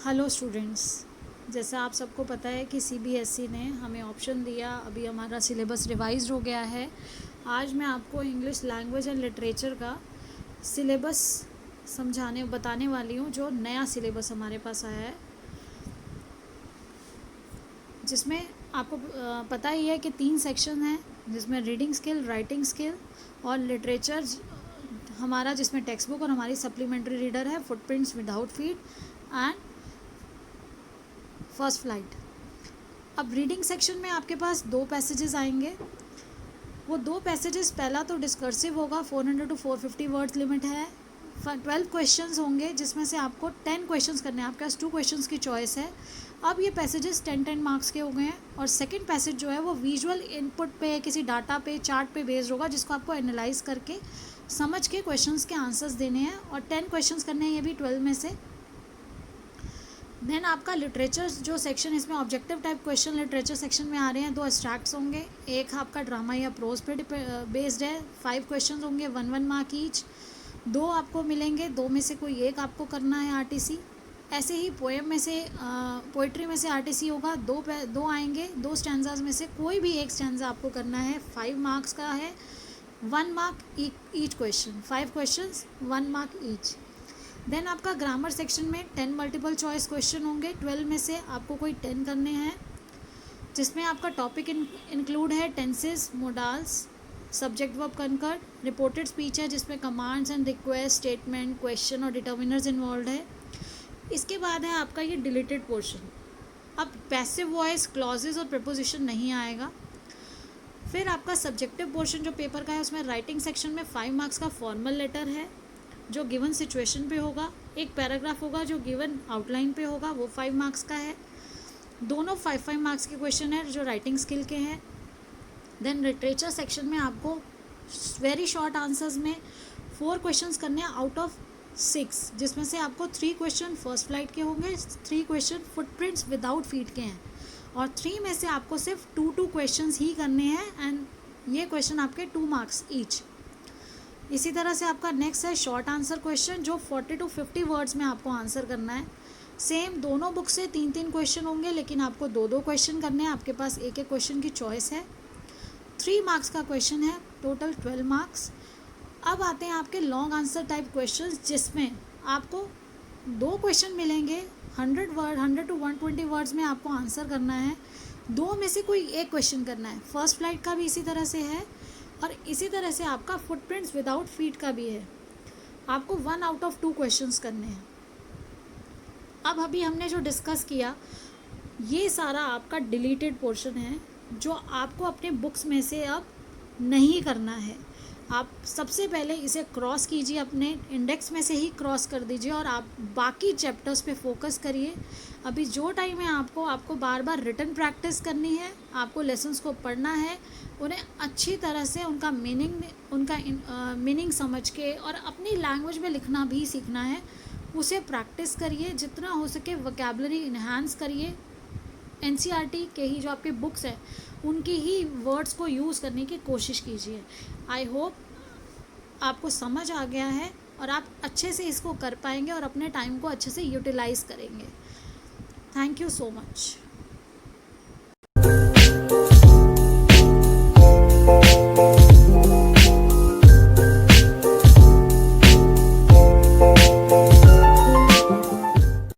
Hello students, जैसा आप सबको पता है कि सीबीएसई ने हमें ऑप्शन दिया। अभी हमारा सिलेबस रिवाइज्ड हो गया है। आज मैं आपको इंग्लिश लैंग्वेज एंड लिटरेचर का सिलेबस बताने वाली हूँ, जो नया सिलेबस हमारे पास आया है, जिसमें आपको पता ही है कि 3 सेक्शन हैं, जिसमें रीडिंग स्किल, राइटिंग स्किल और लिटरेचर हमारा, जिसमें टेक्स्ट बुक और हमारी सप्लीमेंट्री रीडर है, footprints without feet and first flight. अब रीडिंग सेक्शन में आपके पास 2 पैसेजेस आएंगे। वो 2 पैसेजेस, पहला तो डिस्कर्सिव होगा, 400 to 450 वर्ड्स लिमिट है। 12 क्वेश्चंस होंगे, जिसमें से आपको 10 क्वेश्चंस करने हैं। आपके पास 2 क्वेश्चंस की चॉइस है। अब ये पैसेजेस 10-10 मार्क्स के हो गए हैं। और सेकंड पैसेज जो है वो विजुअल इनपुट पे, किसी डाटा पे, चार्ट पे बेस्ड होगा, जिसको आपको एनालाइज करके समझ के क्वेश्चंस के आंसर्स देने हैं। और 10 क्वेश्चंस करने हैं, ये भी 12 में से। देन आपका लिटरेचर जो सेक्शन, इसमें objective type question literature section में आ रहे हैं। 2 एब्स्ट्रैक्ट्स होंगे, एक आपका ड्रामा या प्रोज पे बेस्ड है। 5 क्वेश्चन होंगे, 1-1 मार्क ईच। 2 आपको मिलेंगे, 2 में से कोई एक आपको करना है आरटीसी। ऐसे ही पोएम में से, पोइट्री में से आरटीसी होगा, 2 आएंगे। 2 स्टैंजाज में से कोई भी एक स्टैंजा आपको करना है। 5 मार्क्स का है, 1 mark each question. 5 question, 1 mark each. Then आपका ग्रामर सेक्शन में 10 मल्टीपल चॉइस क्वेश्चन होंगे। 12 में से आपको कोई 10 करने हैं, जिसमें आपका टॉपिक इंक्लूड है tenses, modals, subject verb conquered. Reported speech है, जिसमें commands and request, statement, question और डिटर्मिनर्स इन्वॉल्व है। इसके बाद है आपका ये डिलीटेड पोर्शन। अब पैसिव वॉइस, क्लॉजेज और प्रपोजिशन नहीं आएगा। फिर आपका सब्जेक्टिव पोर्शन जो पेपर का है, उसमें राइटिंग सेक्शन में 5 मार्क्स का फॉर्मल लेटर है, जो गिवन सिचुएशन पे होगा। एक पैराग्राफ होगा जो गिवन आउटलाइन पे होगा, वो 5 मार्क्स का है। दोनों 5-5 मार्क्स के क्वेश्चन है, जो राइटिंग स्किल के हैं। देन लिटरेचर सेक्शन में आपको वेरी शॉर्ट आंसर्स में 4 क्वेश्चंस करने हैं आउट ऑफ 6, जिसमें से आपको 3 क्वेश्चन फर्स्ट फ्लाइट के होंगे, 3 क्वेश्चन फुटप्रिंट्स विदाउट फीट के हैं। और 3 में से आपको सिर्फ 2 क्वेश्चंस ही करने हैं, एंड ये क्वेश्चन आपके 2 मार्क्स ईच। इसी तरह से आपका नेक्स्ट है शॉर्ट आंसर क्वेश्चन, जो 40 to 50 वर्ड्स में आपको आंसर करना है। सेम दोनों बुक से 3-3 क्वेश्चन होंगे, लेकिन आपको 2-2 क्वेश्चन करने हैं। आपके पास एक क्वेश्चन की चॉइस है। 3 मार्क्स का क्वेश्चन है, टोटल 12 मार्क्स। अब आते हैं आपके लॉन्ग आंसर टाइप क्वेश्चन, जिसमें आपको 2 क्वेश्चन मिलेंगे। 100 to 120 वर्ड्स में आपको आंसर करना है। 2 में से कोई एक क्वेश्चन करना है। फर्स्ट फ्लाइट का भी इसी तरह से है, और इसी तरह से आपका फुटप्रिंट्स विदाउट फीट का भी है। आपको 1 आउट ऑफ 2 क्वेश्चंस करने हैं। अब अभी हमने जो डिस्कस किया, ये सारा आपका डिलीटेड पोर्शन है, जो आपको अपने बुक्स में से अब नहीं करना है। आप सबसे पहले इसे क्रॉस कीजिए, अपने इंडेक्स में से ही क्रॉस कर दीजिए, और आप बाकी चैप्टर्स पे फोकस करिए। अभी जो टाइम है आपको बार बार रिटन प्रैक्टिस करनी है। आपको लेसन्स को पढ़ना है, उन्हें अच्छी तरह से उनका मीनिंग समझ के, और अपनी लैंग्वेज में लिखना भी सीखना है। उसे प्रैक्टिस करिए, जितना हो सके वोकैबुलरी इन्हांस करिए। एनसीईआरटी के ही जो आपके बुक्स हैं, उनकी ही वर्ड्स को यूज़ करने की कोशिश कीजिए। आई होप आपको समझ आ गया है, और आप अच्छे से इसको कर पाएंगे और अपने टाइम को अच्छे से यूटिलाइज़ करेंगे। Thank you so much.